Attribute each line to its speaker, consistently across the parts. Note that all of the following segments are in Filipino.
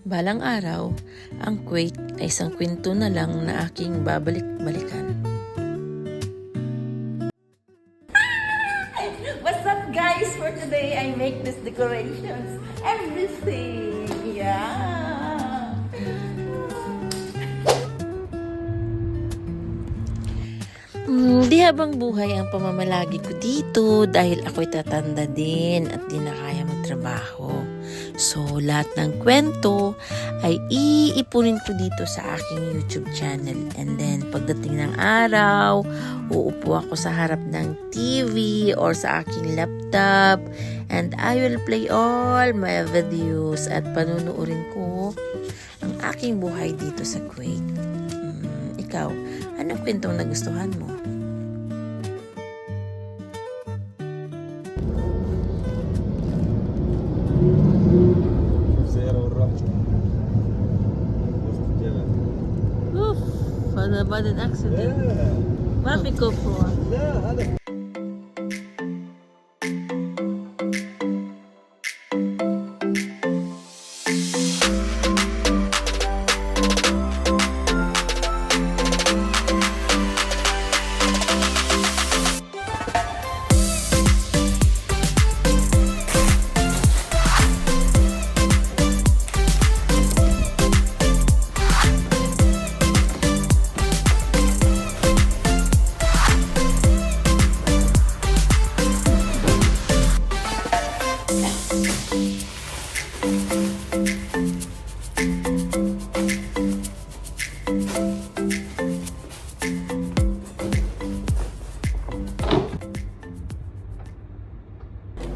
Speaker 1: Balang araw, ang Kuwait ay isang kwento na lang na aking babalik-balikan.
Speaker 2: What's up guys? For today, I make these decorations. Everything. Yeah.
Speaker 1: Di habang buhay ang pamamalagi ko dito dahil ako'y tatanda din at di na kaya magtrabaho. So, lahat ng kwento ay iipunin ko dito sa aking YouTube channel. And then, pagdating ng araw, uupo ako sa harap ng TV or sa aking laptop and I will play all my videos at panunuorin ko ang aking buhay dito sa Kuwait. Ikaw, anong kwentong nagustuhan mo? Oof, هذا بعد accident. ما في كفو.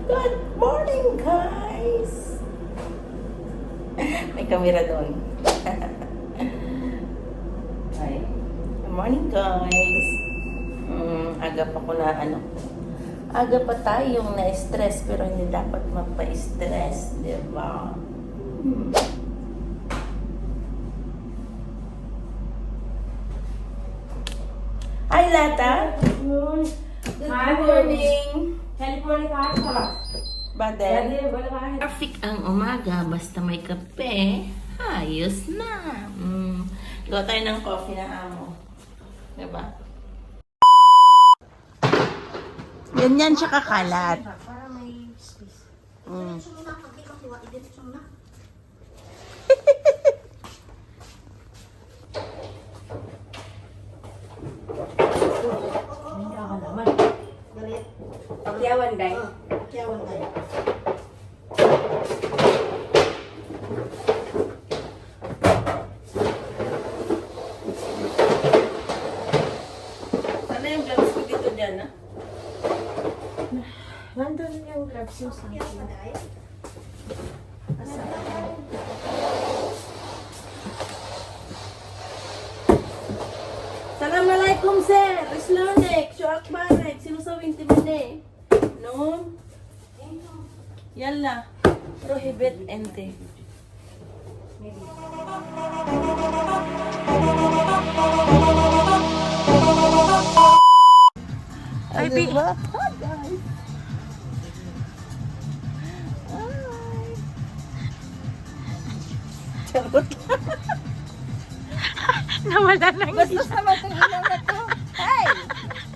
Speaker 2: Good morning guys. May kamera doon. Hi. Good morning guys. Aga pa ko na aga pa tayong na-stress pero hindi dapat mapa-stress, di ba? Hi Lata. Good morning. Badel. Traffic ang umaga, basta may kape, ayos na. Gawa tayo ng coffee na amo. Diba? Ganyan siya kakalat.
Speaker 3: Para may space.
Speaker 2: Mm.
Speaker 3: Pagyawan day.
Speaker 2: Sana yung gloves ko dito dyan, ha?
Speaker 3: Nandun yung gloves yung sa akin.
Speaker 2: Assalamualaikum sir. Islanek, Shuak Barek, sinusawing timane. No? Yalla. Prohibit ente. Ay, diba? Hi, guys. Hi. Charot.
Speaker 1: Nawala na
Speaker 2: Bastos naman itong ilaw na to. Hey!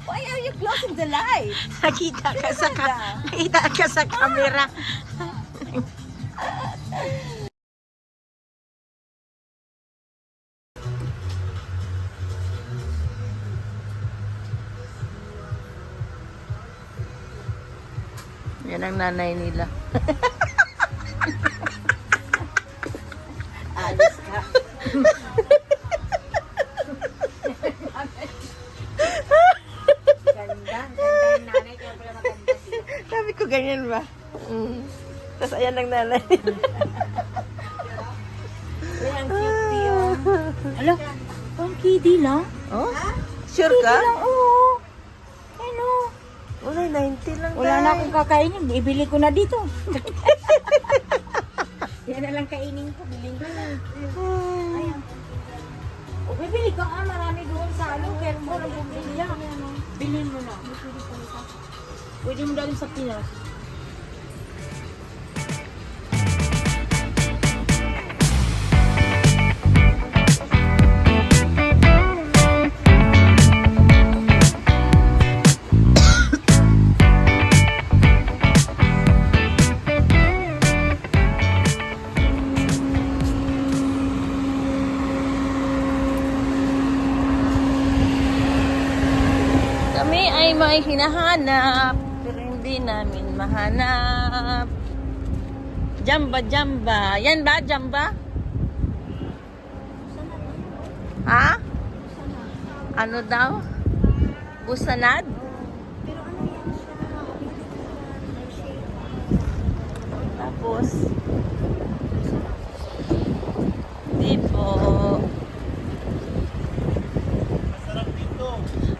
Speaker 2: Why are you closing the light?
Speaker 1: Nakita ka sa camera. Yan ang nanay nila.
Speaker 2: Alis ka.
Speaker 3: Ganda yung nanay. Kaya pala maganda siya.
Speaker 2: Sabi ko ganyan ba? Tapos ayan ang nanay.
Speaker 3: Uy, ang cute yun. Alo, ang kidi lang.
Speaker 2: Oh? Sure ka?
Speaker 3: Oo. Ano?
Speaker 2: Wala, 90 lang.
Speaker 3: Wala na akong kakainin. Ibili ko na dito. Yan na lang kainin ko. Biling ko na. Ayan. O, bibili ka marami doon sa ano. Kaya mo lang bumili yan. Bilhin mo na. Pwede mo dahil sa Pinas.
Speaker 2: kami ay may hinahanap, pero hindi namin mahanap. Jamba, jamba. Yan ba, jamba? Ha? Ano daw? Busanad?
Speaker 3: Pero ano yan siya?
Speaker 2: Tapos, di po.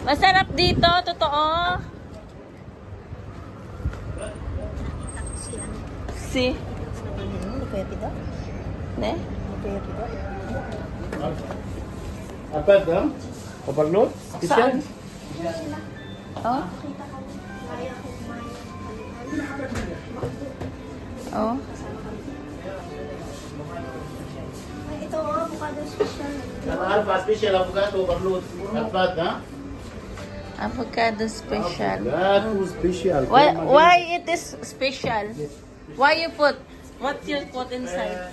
Speaker 2: Masarap dito, totoo. Si.
Speaker 3: Kaya pito?
Speaker 2: Ne?
Speaker 3: Kaya pito?
Speaker 4: Apa ito? Overload?
Speaker 2: Saan? Oh? Oh?
Speaker 3: Ito, avocado special.
Speaker 4: Alpha special avocado overload. Alpha, ha?
Speaker 2: Avocado special.
Speaker 4: Avocado special.
Speaker 2: Why it is special? Why you put? What you put inside?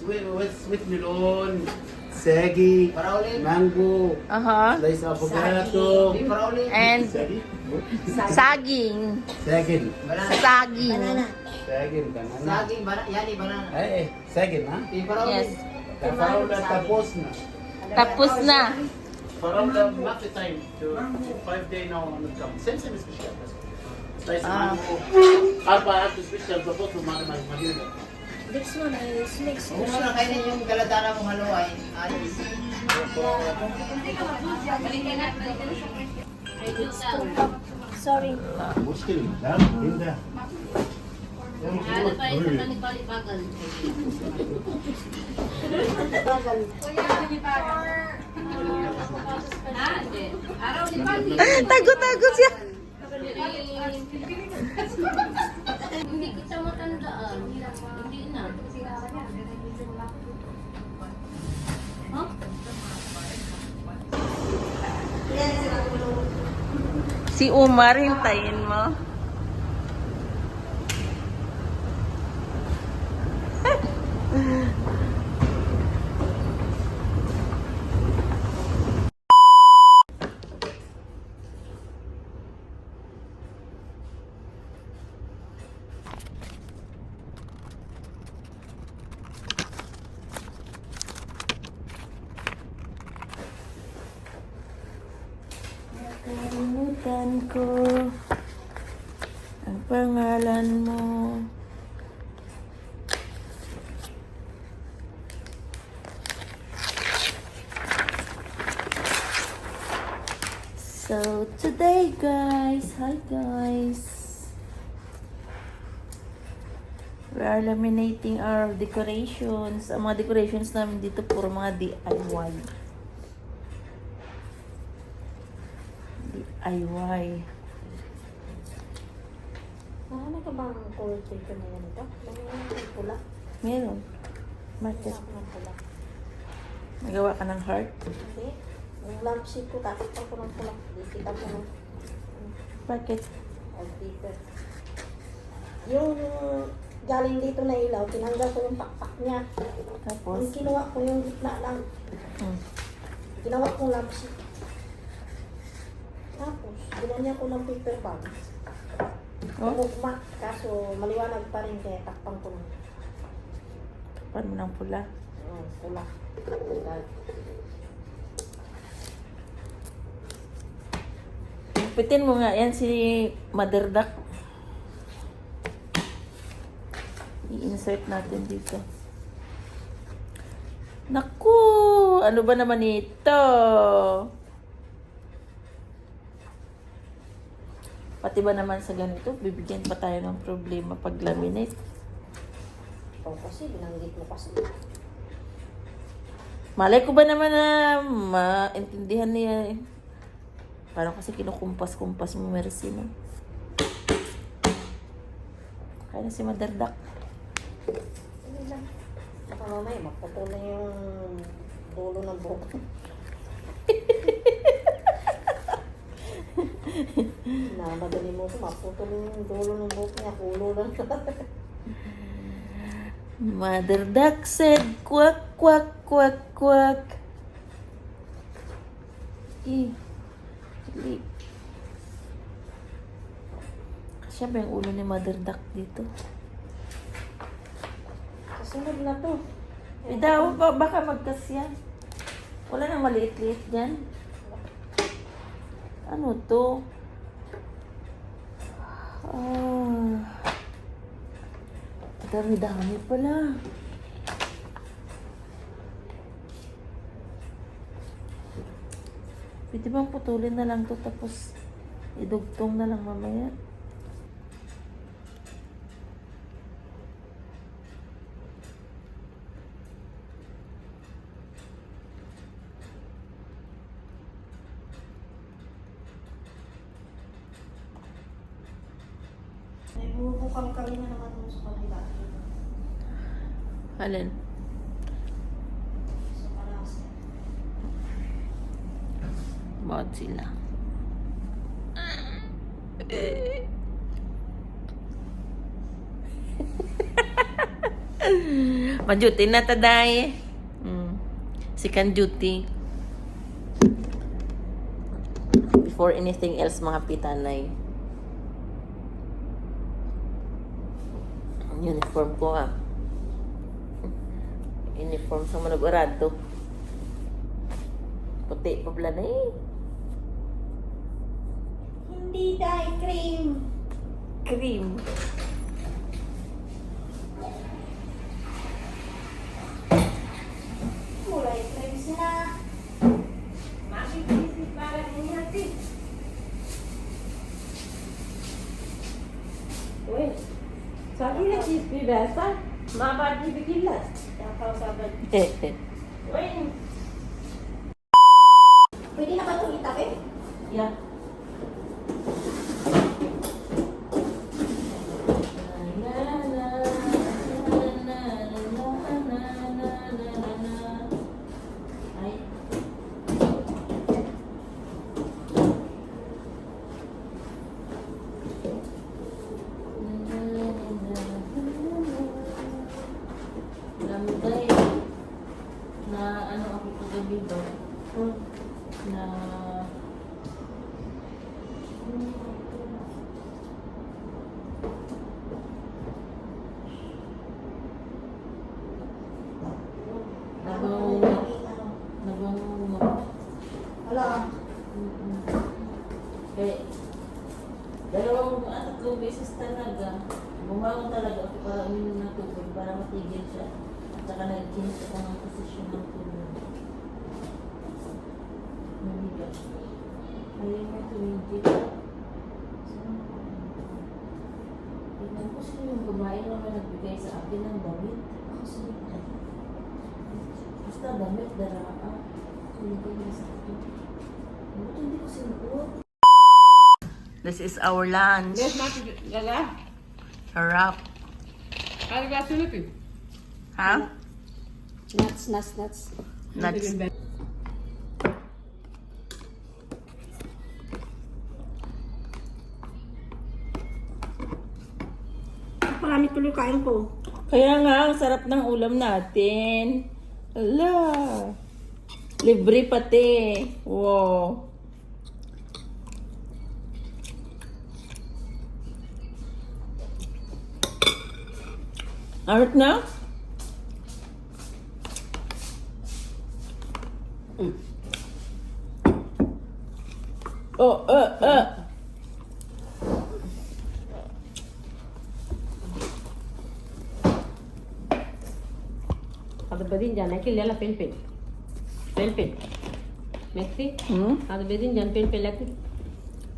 Speaker 4: Sweet melon, sagi, mango,
Speaker 2: Uh-huh.
Speaker 4: slice avocado,
Speaker 2: And
Speaker 4: sagi,
Speaker 2: saging.
Speaker 4: sagin,
Speaker 2: Saging.
Speaker 4: sagin, banana.
Speaker 5: Saging, yani banana.
Speaker 4: Sagin, ha?
Speaker 2: Yes.
Speaker 4: Paraula tapos na.
Speaker 2: Tapos na.
Speaker 4: Paraula not the time to 5 day now on the come. Same special. Slice mango. Alpha special tapos magiging.
Speaker 3: This one is mixed.
Speaker 5: Kung muna kainin yung galadara mong haluay, alis.
Speaker 3: Sorry.
Speaker 4: मुश्किल ना हिंदा
Speaker 2: Tago-tago siya.
Speaker 6: Hindi kita matandaan. Hindi na. Huh?
Speaker 2: Si Umar, hintayin mo. Nakalimutan ko ang pangalan mo. So today guys, hi guys. We are laminating our decorations. Ang mga decorations namin dito puro mga DIY. DIY.
Speaker 3: Marami ka bang color paper na ganito? May pula.
Speaker 2: Meron. Bakit?
Speaker 3: Ako ng pula.
Speaker 2: Nagawa ka ng heart?
Speaker 3: Hindi. Yung lampshade ko, takot ko ng pula. Di kita ko ng
Speaker 2: Bakit?
Speaker 3: paper. Yung galing dito na ilaw, tinanggal ko yung pakpak niya.
Speaker 2: Tapos?
Speaker 3: Yung kinuha ko yung gitna lang. Ginawa kong lampshade. Tapos, ginanya ko ng paper bag.
Speaker 2: Oh?
Speaker 3: Umugma, kaso maliwanag pa rin kaya takpang ko na.
Speaker 2: Pan mo ng pula.
Speaker 3: Pula.
Speaker 2: Pitin mo nga yan si Mother Duck. I-insert natin dito. Naku! Ano ba naman ito? Pati ba naman sa ganito, bibigyan pa tayo ng problema pag laminate.
Speaker 3: O kasi, binanggit mo kasi.
Speaker 2: Malay ko ba naman na maintindihan niya eh. Parang kasi kinukumpas-kumpas mo, Mercy, no? Kaya na si Mother Duck.
Speaker 3: Ano lang. Baka mamaya, magpatuloy yung dulo ng buhok. Madali mo ito, maputuloy yung dulo ng buhok niya. Ulo lang.
Speaker 2: Mother Duck said, quack, quack, quack, quack. Eh, dali. Siya ba yung ulo ni Mother Duck dito? Kasunod na to. Bidaw, baka magkasya. Wala nang maliit-liit dyan. Ano to? Dami-dami pala. Pwede bang putulin na lang to tapos idugtong na lang mamaya?
Speaker 3: Bubukang kami na naman doon sa kanila.
Speaker 2: Alin?
Speaker 3: Sa Palasa.
Speaker 2: Bawat sila. Majuti na taday. Second duty. Before anything else, mga pitanay. Uniform ko nga. Uniform sa manag-orado. Puti pa pala na eh.
Speaker 3: Hindi dahil cream.
Speaker 2: Cream.
Speaker 3: Mulai cream sila. Masih bisik para niya.
Speaker 2: Wait. Sabi na cheese bibesa. Mabad ni bikilas.
Speaker 3: Tapos sabi,
Speaker 2: Wait.
Speaker 3: pwede na ba itong itapin?
Speaker 2: Yeah. Ay. Lamday na ano ako kagabi ba? Na nagungulong.
Speaker 3: Wala.
Speaker 2: Eh, tatlong beses talaga. Bumangon talaga ako para uminom ng tubig para matigil siya. At saka nag-change ako ng posisyon ng tubig. Naligas. Ayun na tumigil. Tignan ko sino yung babae naman nagbigay sa akin ng damit. Basta damit, daraan. Tumigil na sa akin. Bakit hindi ko sinuot? This is our lunch.
Speaker 5: Yes, Mati, Gaga.
Speaker 2: Harap.
Speaker 5: Ano ba sulupi?
Speaker 2: Ha?
Speaker 3: Nuts.
Speaker 2: Nuts.
Speaker 3: Marami tuloy kain ko.
Speaker 2: Kaya nga, ang sarap ng ulam natin. Ala. Libre pati. Wow. Art na? Oh,
Speaker 7: ಅದು ಬದಿನ ಜನ ಇಲ್ಲೆಲ್ಲ pen maxi ಅದು ಬದಿನ ಜನ ಪೆನ್ ಹಾಕಿ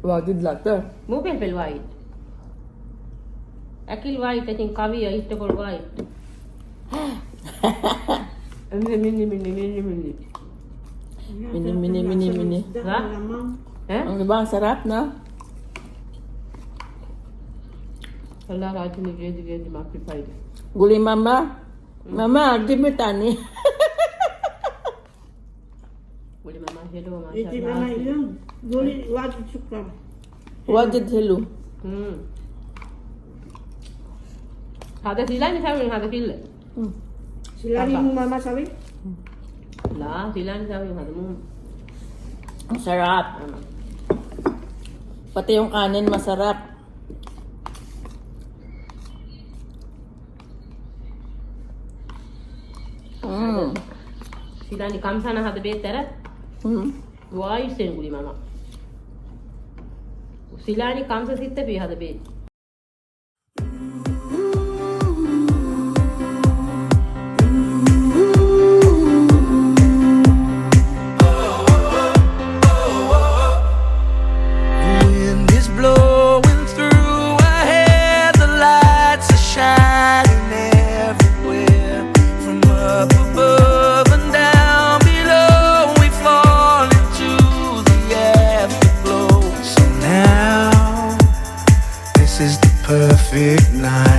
Speaker 2: Wagid latte.
Speaker 7: ಮೂ pen white Akil white I think ಕವಿ ಇಷ್ಟಪಡು ವೈಟ್ ಅಂದ್ರೆ mini
Speaker 2: Mini.
Speaker 7: ha
Speaker 2: Ang iba, ang sarap, no?
Speaker 7: ಎಲ್ಲ ರಾಜ್ಯ ವೇದಿ ಮಾಡ್ತಾ ಇದೆ
Speaker 2: Guli mama. Mama, give me tani.
Speaker 7: ಒಳ್ಳೆ ಮಾಮ ಹೇಳುವ
Speaker 3: Iti mama yun. Guli, wag sukram.
Speaker 2: Wagid hello.
Speaker 7: hada sila ni sabi hada kille
Speaker 3: Sila rin mama sabi.
Speaker 7: la sila ni sabi hada mo
Speaker 2: Ang sarap. Pati yung kanin masarap.
Speaker 7: Silani kamsana hada beettara. Why sen guli mama. Silani kamsa sitte pi hada beet.
Speaker 8: Wind is blowing through our hair, the lights are shining everywhere. From up above and down below, we fall into the afterglow. So now, this is the perfect night.